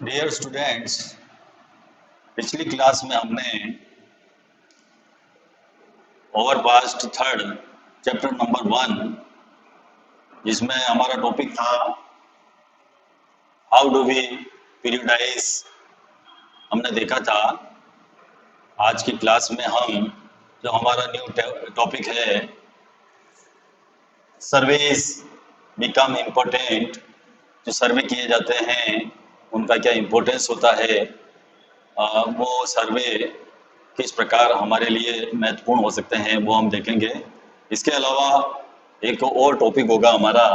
Dear students, पिछली class में हमने over past third chapter number 1, जिसमें हमारा टॉपिक था हाउ डू वी पीरियडाइज, हमने देखा था। आज की क्लास में हम जो हमारा न्यू टॉपिक है सर्वेज बिकम इम्पोर्टेंट, जो सर्वे किए जाते हैं उनका क्या इम्पोर्टेंस होता है, वो सर्वे किस प्रकार हमारे लिए महत्वपूर्ण हो सकते हैं वो हम देखेंगे। इसके अलावा एक और टॉपिक होगा हमारा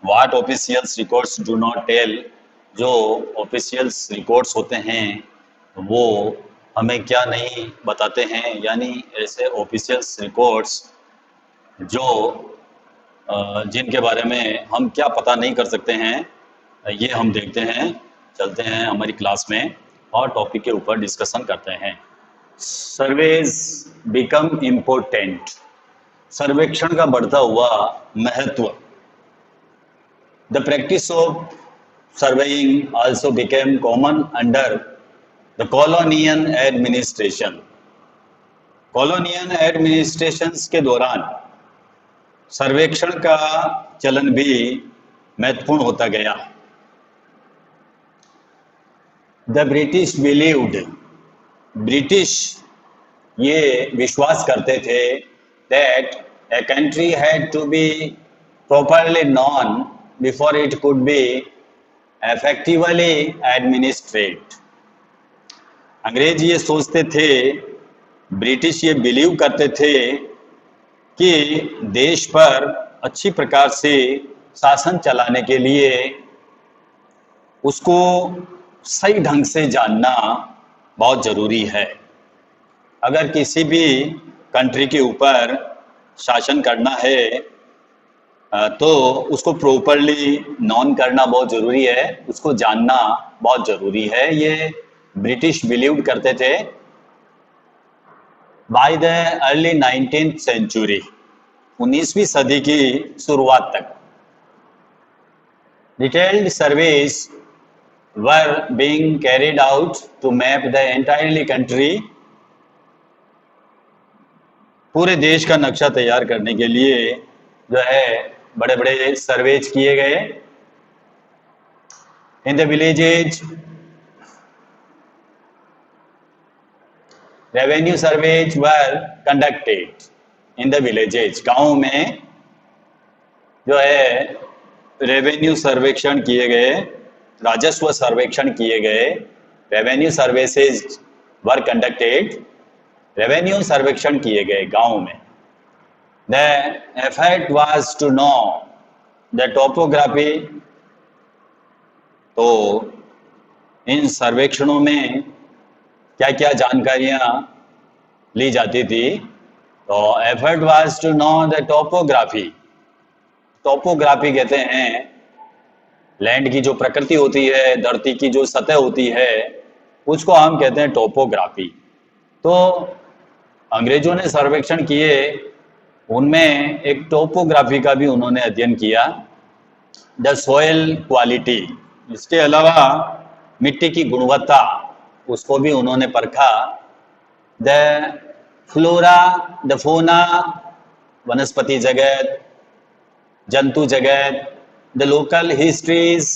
what officials records do not tell. जो ऑफिशियल्स रिकॉर्ड्स होते हैं वो हमें क्या नहीं बताते हैं, यानी ऐसे ऑफिशियल्स रिकॉर्ड्स जो जिनके बारे में हम क्या पता नहीं कर सकते हैं, ये हम देखते हैं। चलते हैं हमारी क्लास में और टॉपिक के ऊपर डिस्कशन करते हैं। सर्वेज बिकम इम्पोर्टेंट, सर्वेक्षण का बढ़ता हुआ महत्व। The practice of surveying also became common under the colonial administration. Colonial administrations के दौरान सर्वेक्षण का चलन भी महत्वपूर्ण होता गया। द ब्रिटिश बिलीव्ड, ब्रिटिश ये विश्वास करते थे that a country had to be properly known before it could be effectively administrate. अंग्रेज ये सोचते थे, ब्रिटिश ये बिलीव करते थे कि देश पर अच्छी प्रकार से शासन चलाने के लिए उसको सही ढंग से जानना बहुत ज़रूरी है। अगर किसी भी कंट्री के ऊपर शासन करना है तो उसको प्रॉपरली नॉन करना बहुत ज़रूरी है, उसको जानना बहुत ज़रूरी है। ये ब्रिटिश बिलीव करते थे। By the early 19th century, 19वीं सदी की शुरुआत तक, detailed surveys were being carried out to map the entirely country. पूरे देश का नक्शा तैयार करने के लिए जो है बड़े बड़े सर्वेज किए गए। In the villages revenue surveys were conducted. In the villages, गाँव में जो है रेवेन्यू सर्वेक्षण किए गए, राजस्व सर्वेक्षण किए गए। Revenue services were conducted, revenue सर्वेक्षण किए गए गाँव में। The effort was to know the topography, तो इन सर्वेक्षणों में क्या क्या जानकारियां ली जाती थी। तो effort was to know the topography, topography कहते हैं लैंड की जो प्रकृति होती है, धरती की जो सतह होती है, उसको हम कहते हैं टोपोग्राफी। तो अंग्रेजों ने सर्वेक्षण किए, उनमें एक टोपोग्राफी का भी उन्होंने अध्ययन किया। द सॉइल क्वालिटी, इसके अलावा मिट्टी की गुणवत्ता, उसको भी उन्होंने परखा। द फ्लोरा, द फोना, वनस्पति जगत, जंतु जगत। द लोकल हिस्ट्रीज,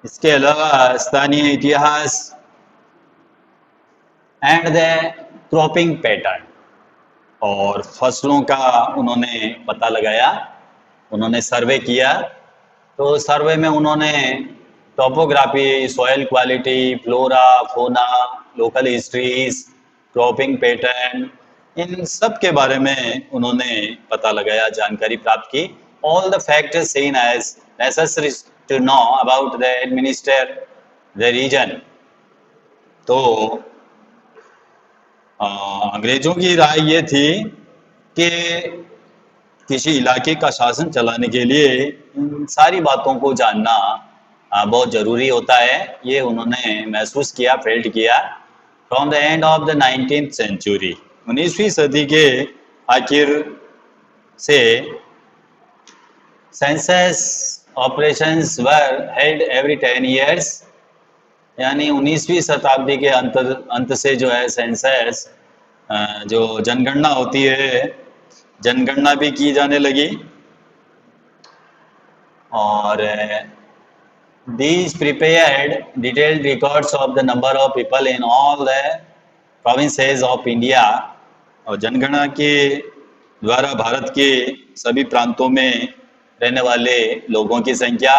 इसके अलावा स्थानीय इतिहास। एंड द क्रॉपिंग पैटर्न, और फसलों का उन्होंने पता लगाया, उन्होंने सर्वे किया। तो सर्वे में उन्होंने टोपोग्राफी, सॉइल क्वालिटी, फ्लोरा, फोना, लोकल हिस्ट्रीज, क्रॉपिंग पैटर्न, इन सब के बारे में उन्होंने पता लगाया, जानकारी प्राप्त की। All the facts seen as necessary to know about the administer the region. तो अंग्रेजों की राय ये थी कि किसी इलाके का शासन चलाने के लिए इन सारी बातों को जानना बहुत ज़रूरी होता है। ये उन्होंने महसूस किया, फेल्ट किया। From the end of the 19th century, 19वीं सदी के आखिर से census operations were held every 10 years। यानी 19वीं शताब्दी के अंत से जो है सेंसस, जो जनगणना होती है, जनगणना भी की जाने लगी। और these prepared detailed records of the number of people in all the provinces of India। और जनगणना के द्वारा भारत के सभी प्रांतों में रहने वाले लोगों की संख्या,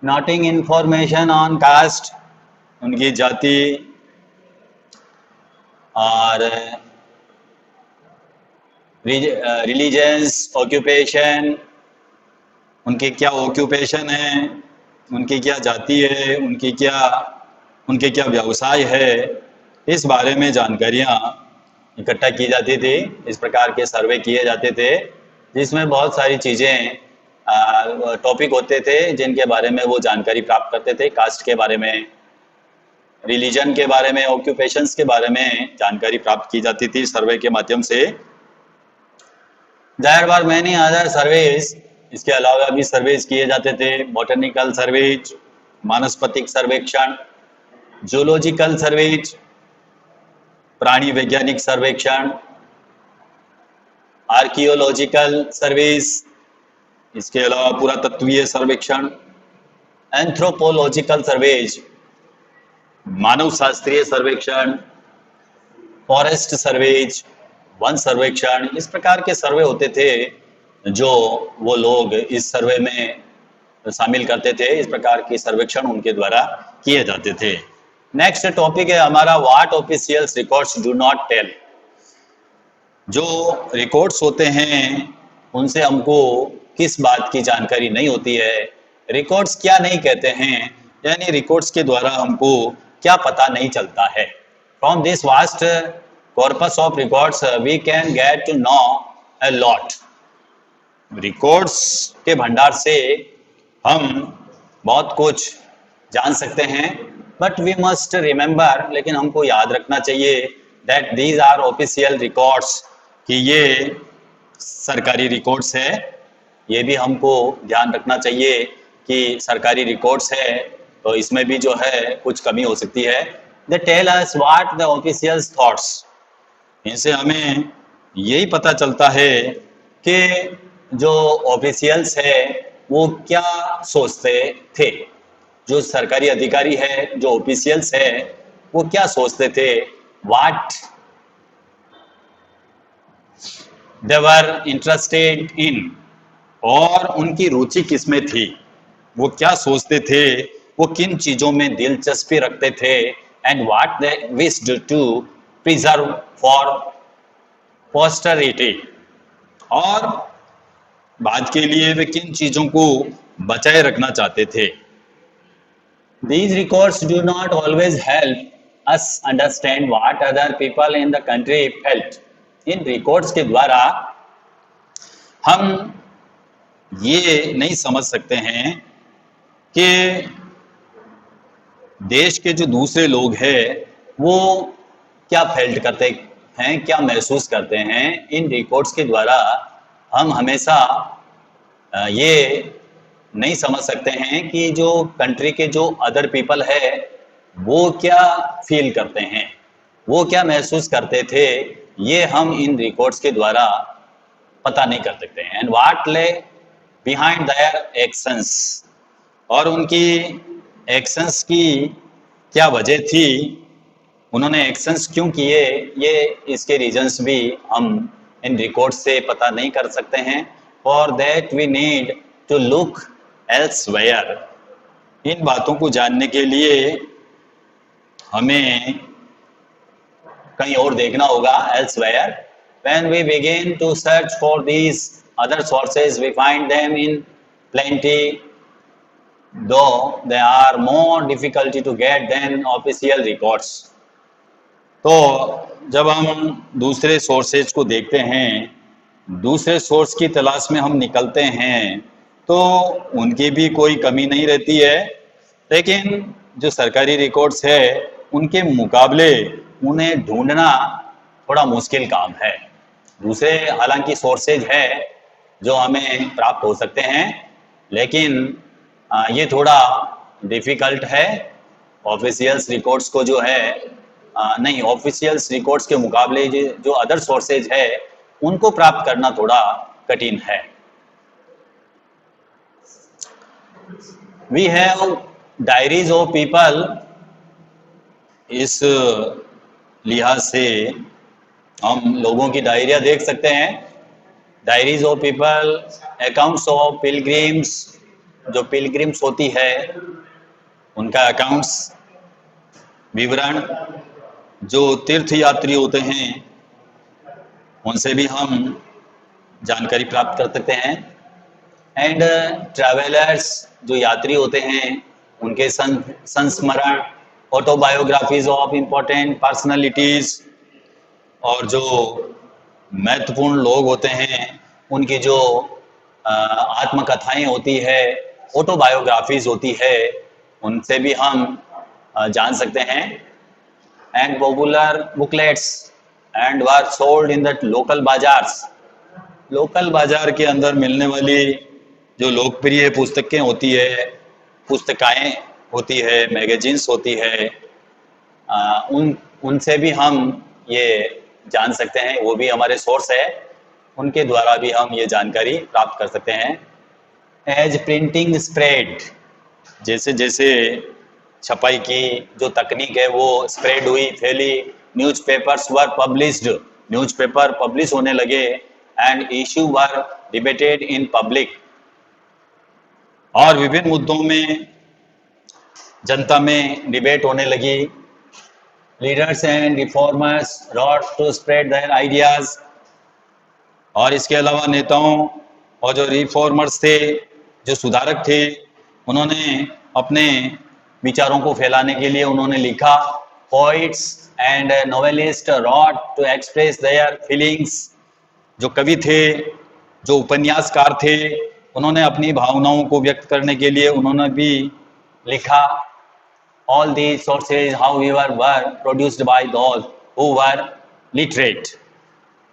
नोटिंग इंफॉर्मेशन ऑन कास्ट, उनकी जाति, और रिलीजियस, ऑक्यूपेशन, उनके क्या ऑक्यूपेशन है, उनकी क्या जाति है, उनके क्या व्यवसाय है, इस बारे में जानकारियाँ इकट्ठा की जाती थी। इस प्रकार के सर्वे किए जाते थे जिसमें बहुत सारी चीज़ें, टॉपिक होते थे जिनके बारे में वो जानकारी प्राप्त करते थे। कास्ट के बारे में, रिलीजन के बारे में, ऑक्यूपेशंस के बारे में जानकारी प्राप्त की जाती थी सर्वे के माध्यम से। There were many other surveys, इसके अलावा भी सर्वेज किए जाते थे। बॉटनिकल सर्वेज, मानस्पतिक सर्वेक्षण, जूलॉजिकल सर्वेज, प्राणी वैज्ञानिक सर्वेक्षण, आर्कियोलॉजिकल सर्वेज, इसके अलावा पुरातत्वीय सर्वेक्षण, एंथ्रोपोलॉजिकल सर्वेज, मानव शास्त्रीय सर्वेक्षण, फॉरेस्ट सर्वेज, वन सर्वेक्षण। इस प्रकार के सर्वे होते थे जो वो लोग इस सर्वे में शामिल करते थे। इस प्रकार के सर्वेक्षण उनके द्वारा किए जाते थे। नेक्स्ट टॉपिक है हमारा, what officials records do not tell. जो रिकॉर्ड्स होते हैं उनसे हमको किस बात की जानकारी नहीं होती है, रिकॉर्ड्स क्या नहीं कहते हैं, यानी रिकॉर्ड्स के द्वारा हमको क्या पता नहीं चलता है। From this vast corpus of records we can get to know a lot. Records के भंडार से हम बहुत कुछ जान सकते हैं, बट वी मस्ट रिमेंबर, लेकिन हमको याद रखना चाहिए that these are official records, कि ये सरकारी रिकॉर्ड्स है। ये भी हमको ध्यान रखना चाहिए कि सरकारी रिकॉर्ड्स है तो इसमें भी जो है कुछ कमी हो सकती है। They tell us what the officials thoughts, इनसे हमें यही पता चलता है कि जो ऑफिशियल्स है वो क्या सोचते थे। जो सरकारी अधिकारी है, जो ऑफिशियल्स है, वो क्या सोचते थे, what they were interested in, और उनकी रुचि किसमें थी, वो क्या सोचते थे, वो किन चीज़ों में दिलचस्पी रखते थे, and what they wished to preserve for posterity, और बाद के लिए वे किन चीज़ों को बचाए रखना चाहते थे। These records do not always help us understand what other people in the country felt। In records के द्वारा हम ये नहीं समझ सकते हैं कि देश के जो दूसरे लोग हैं वो क्या फेल्ट करते हैं, क्या महसूस करते हैं। इन रिकॉर्ड्स के द्वारा हम हमेशा ये नहीं समझ सकते हैं कि जो कंट्री के जो अदर पीपल है वो क्या फील करते हैं, वो क्या महसूस करते थे, ये हम इन रिकॉर्ड्स के द्वारा पता नहीं कर सकते हैं। एंड व्हाट ले बिहाइंड देयर एक्शंस, और उनकी एक्शंस की क्या वजह थी, उन्होंने एक्शंस क्यों किए, ये इसके रीजंस भी हम इन रिकॉर्ड्स से पता नहीं कर सकते हैं। For that we need to look elsewhere. इन बातों को जानने के लिए हमें कहीं और देखना होगा, elsewhere. When we begin to search for these other sources, we find them in plenty, though they are more difficulty to get than official records। तो जब हम दूसरे सोर्सेज को देखते हैं, दूसरे सोर्स की तलाश में हम निकलते हैं, तो उनकी भी कोई कमी नहीं रहती है, लेकिन जो सरकारी रिकॉर्ड्स है उनके मुकाबले उन्हें ढूंढना थोड़ा मुश्किल काम है। दूसरे हालांकि सोर्सेज है जो हमें प्राप्त हो सकते हैं, लेकिन ये थोड़ा डिफ़िकल्ट है ऑफिशियल्स रिकॉर्ड्स को जो है नहीं, ऑफिशियल्स रिकॉर्ड्स के मुकाबले जो अदर सोर्सेज है उनको प्राप्त करना थोड़ा कठिन है। We have diaries of people, इस लिहाज से हम लोगों की डायरिया देख सकते हैं। Diaries of people, accounts of pilgrims, जो पिलग्रिम्स होती है उनका अकाउंट्स, विवरण, जो तीर्थ यात्री होते हैं उनसे भी हम जानकारी प्राप्त कर सकते हैं। एंड ट्रैवलर्स, जो यात्री होते हैं उनके संस्मरण, ऑटोबायोग्राफीज ऑफ इम्पोर्टेंट पर्सनालिटीज, और जो महत्वपूर्ण लोग होते हैं उनकी जो आत्मकथाएं होती है, ऑटोबायोग्राफीज होती है, उनसे भी हम जान सकते हैं। And popular booklets and were sold in the local bazaars, local बाजार के अंदर मिलने वाली जो लोकप्रिय पुस्तकें होती है, पुस्तकाएं होती है, मैगजीन्स होती है, उनसे भी हम ये जान सकते हैं, वो भी हमारे सोर्स है, उनके द्वारा भी हम ये जानकारी प्राप्त कर सकते हैं। एज प्रिंटिंग स्प्रेड, जैसे जैसे छपाई की जो तकनीक है वो स्प्रेड हुई, फैली, newspapers were published, newspaper publish होने लगे, and issue were debated in public, और विभिन्न मुद्दों में जनता में डिबेट होने लगी। Leaders and reformers wrote to spread their ideas, और इसके अलावा नेताओं और जो रिफॉर्मर्स थे, जो सुधारक थे, उन्होंने अपने विचारों को फैलाने के लिए उन्होंने लिखा। Poets and novelist wrote to express their feelings, जो कवि थे, जो उपन्यासकार थे, उन्होंने अपनी भावनाओं को व्यक्त करने के लिए उन्होंने भी लिखा। All the sources however were produced by those who were literate,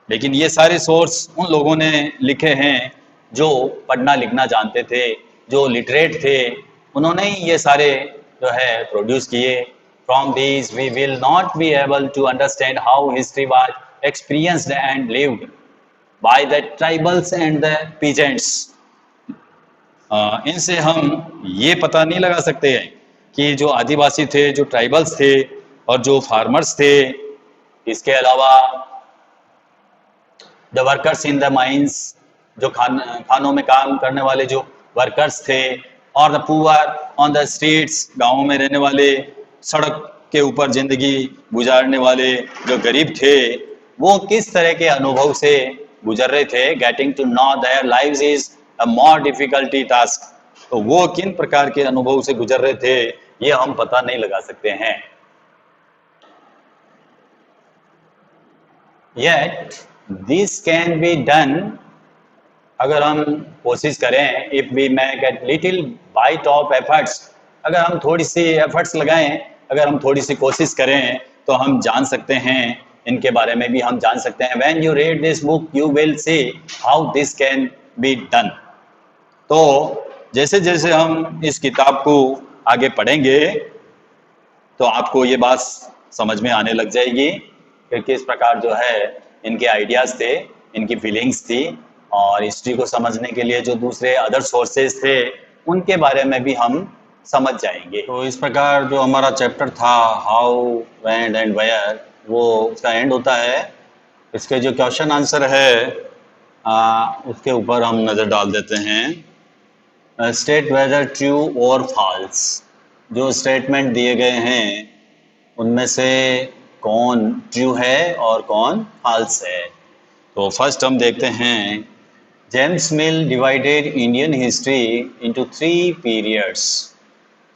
लेकिन ये सारे सोर्स उन लोगों ने लिखे हैं जो पढ़ना लिखना जानते थे, जो लिटरेट थे, उन्होंने ही ये सारे जो है प्रोड्यूस किए। From these we will not be able to understand how history was experienced and lived by the tribals and the peasants. इनसे हम ये पता नहीं लगा सकते हैं कि जो आदिवासी थे, जो ट्राइबल्स थे और जो फार्मर्स थे, इसके अलावा the workers in the mines, जो खानों में काम करने वाले जो वर्कर्स थे, और the poor on the streets, गाँवों में रहने वाले, सड़क के ऊपर जिंदगी गुजारने वाले जो गरीब थे, वो किस तरह के अनुभव से गुजर रहे थे। Getting to know their lives is a more difficulty task, तो वो किन प्रकार के अनुभव से गुजर रहे थे ये हम पता नहीं लगा सकते हैं। Yet this can be done, अगर हम कोशिश करें, if we make a little bite of efforts, अगर हम थोड़ी सी एफर्ट्स लगाएं, अगर हम थोड़ी सी कोशिश करें तो हम जान सकते हैं, इनके बारे में भी हम जान सकते हैं। When you read this book you will see how this can be done। तो जैसे जैसे हम इस किताब को आगे पढ़ेंगे तो आपको ये बात समझ में आने लग जाएगी कि किस प्रकार जो है इनके आइडियाज़ थे, इनकी फीलिंग्स थी, और हिस्ट्री को समझने के लिए जो दूसरे अदर सोर्सेज थे उनके बारे में भी हम समझ जाएंगे। तो इस प्रकार जो हमारा चैप्टर था हाउ, व्हेन एंड वेयर, वो उसका एंड होता है। इसके जो क्वेश्चन आंसर है उसके ऊपर हम नज़र डाल देते हैं। स्टेट वेदर ट्रू और फॉल्स, जो स्टेटमेंट दिए गए हैं उनमें से कौन ट्रू है और कौन फॉल्स है। तो फर्स्ट हम देखते हैं, जेम्स मिल divided Indian history into 3 periods.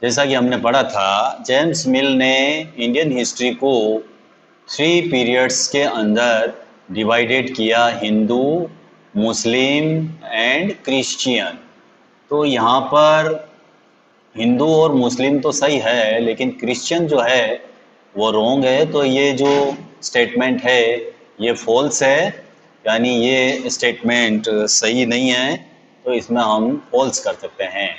जैसा कि हमने पढ़ा था, जेम्स मिल ने इंडियन हिस्ट्री को 3 पीरियड्स के अंदर डिवाइडेड किया, हिंदू, मुस्लिम एंड क्रिश्चियन। तो यहाँ पर हिंदू और मुस्लिम तो सही है, लेकिन क्रिश्चियन जो है वो रॉन्ग है। तो ये जो स्टेटमेंट है ये फॉल्स है, यानी ये स्टेटमेंट सही नहीं है, तो इसमें हम फॉल्स कर सकते हैं।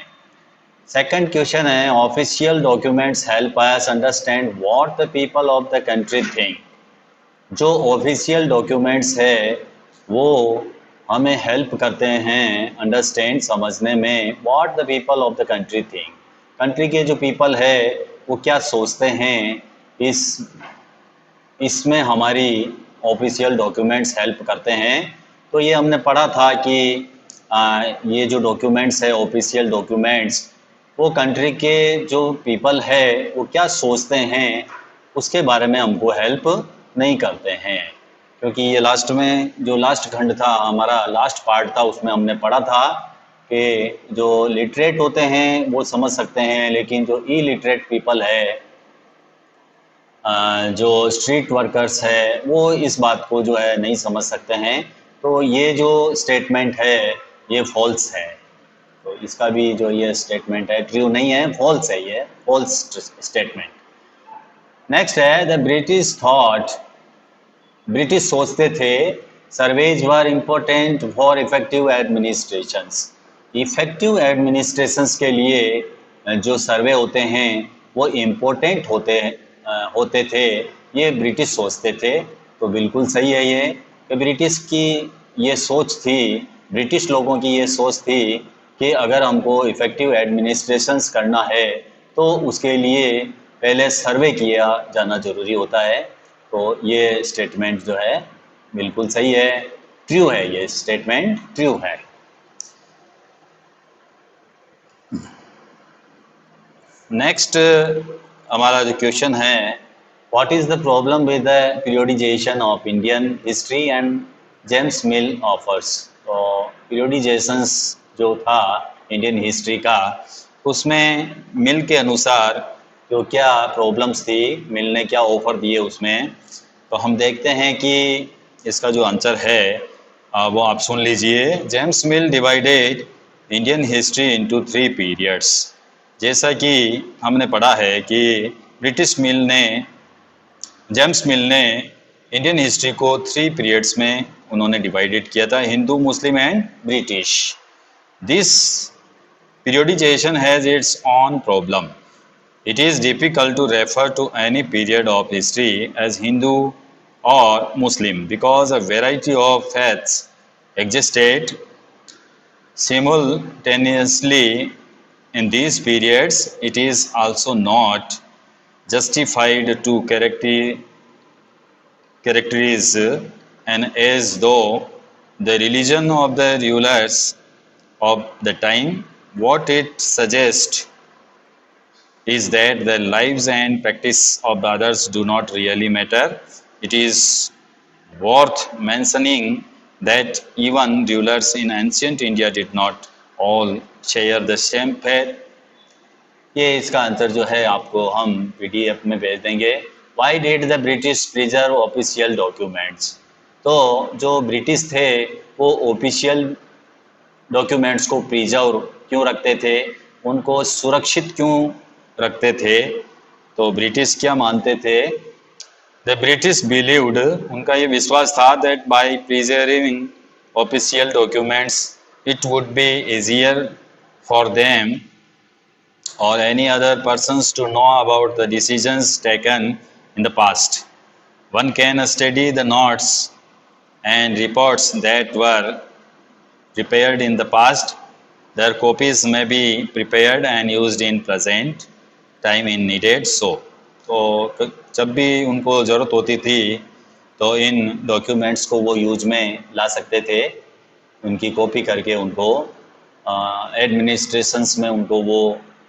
सेकंड क्वेश्चन है official documents help us understand what the people of the country think. जो ऑफिशियल डॉक्यूमेंट्स है वो हमें हेल्प करते हैं अंडरस्टैंड समझने में what the people of the country think. Country के जो पीपल है वो क्या सोचते हैं, इस इसमें हमारी ऑफिशियल डॉक्यूमेंट्स हेल्प करते हैं। तो ये हमने पढ़ा था कि ये जो डॉक्यूमेंट्स है ऑफिशियल डॉक्यूमेंट्स वो कंट्री के जो पीपल है वो क्या सोचते हैं उसके बारे में हमको हेल्प नहीं करते हैं। क्योंकि ये लास्ट में जो लास्ट खंड था हमारा लास्ट पार्ट था उसमें हमने पढ़ा था कि जो लिटरेट होते हैं वो समझ सकते हैं, लेकिन जो इलिटरेट पीपल है जो स्ट्रीट वर्कर्स है वो इस बात को जो है नहीं समझ सकते हैं। तो ये जो स्टेटमेंट है ये फॉल्स है। तो इसका भी जो ये स्टेटमेंट है ट्रू नहीं है, फॉल्स है, ये फॉल्स स्टेटमेंट। नेक्स्ट है द ब्रिटिश थॉट, ब्रिटिश सोचते थे surveys were important for effective administrations. Effective administrations के लिए जो सर्वे होते हैं वो इम्पोर्टेंट होते थे, ये ब्रिटिश सोचते थे। तो बिल्कुल सही है ये कि ब्रिटिश की ये सोच थी, ब्रिटिश लोगों की ये सोच थी कि अगर हमको इफेक्टिव एडमिनिस्ट्रेशंस करना है तो उसके लिए पहले सर्वे किया जाना ज़रूरी होता है। तो ये स्टेटमेंट जो है बिल्कुल सही है, ट्रू है, ये स्टेटमेंट ट्रू है। नेक्स्ट हमारा जो क्वेश्चन है what is the problem with the periodisation of Indian history and James Mill offers. तो पीरियोडिजेशंस जो था इंडियन हिस्ट्री का उसमें मिल के अनुसार तो क्या प्रॉब्लम्स थी, मिल ने क्या ऑफर दिए उसमें। तो हम देखते हैं कि इसका जो आंसर है वो आप सुन लीजिए। जेम्स मिल divided Indian history into 3 periods. जैसा कि हमने पढ़ा है कि जेम्स मिल ने इंडियन हिस्ट्री को 3 पीरियड्स में उन्होंने डिवाइडेड किया था, Hindu, Muslim and British. This periodization has its own problem. It is difficult to refer to any period of history as Hindu or Muslim because a variety of faiths existed simultaneously in these periods. It is also not justified to characterize and as though the religion of the rulers of the time. What it suggests is that the lives and practice of the others do not really matter. It is worth mentioning that even rulers in ancient India did not all share the same faith. ये इसका answer जो है आपको हम PDF में भेज देंगे। Why did the British preserve official documents? तो जो ब्रिटिश थे वो ऑफिशियल डॉक्यूमेंट्स को प्रिजर्व क्यों रखते थे, उनको सुरक्षित क्यों रखते थे। तो ब्रिटिश क्या मानते थे, द ब्रिटिश बिलीव्ड, उनका ये विश्वास था that bye preserving official documents it would be easier for them or any other persons to know about the decisions taken in the past. One can study the notes and reports that were prepared in the past. Their copies may be prepared and used in present time in needed so. तो जब भी उनको ज़रूरत होती थी तो इन documents को वो यूज में ला सकते थे, उनकी कॉपी करके उनको एडमिनिस्ट्रेशंस में उनको वो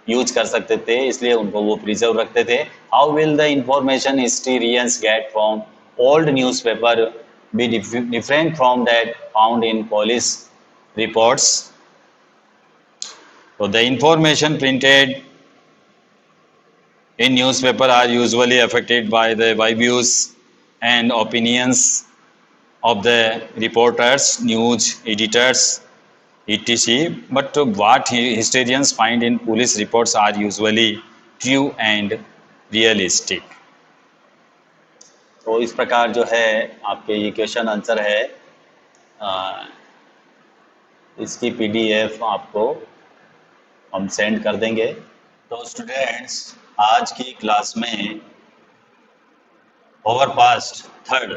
यूज कर सकते थे, इसलिए उनको वो प्रिजर्व रखते थे। How will the information historians get from old newspaper be different from that found in police reports? So the information printed in newspaper are usually affected by the views and opinions of the reporters, news editors, etc. But what historians find in police reports are usually true and realistic. तो इस प्रकार जो है आपके ये question answer है, इसकी PDF आपको हम सेंड कर देंगे। तो स्टूडेंट्स, आज की क्लास में ओवरपास्ट थर्ड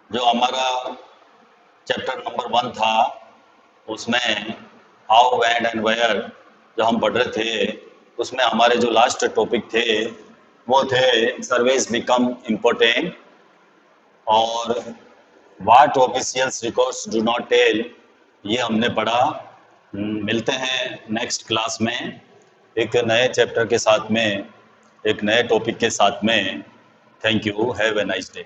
जो हमारा चैप्टर नंबर 1 था, उसमें हाउ, व्हेन एंड वेयर जो हम पढ़ रहे थे, उसमें हमारे जो लास्ट टॉपिक थे वो थे सर्वेज बिकम इम्पोर्टेंट और what officials records do not tell, ये हमने पढ़ा। मिलते हैं नेक्स्ट क्लास में एक नए चैप्टर के साथ में, एक नए टॉपिक के साथ में। Thank you, have a nice day.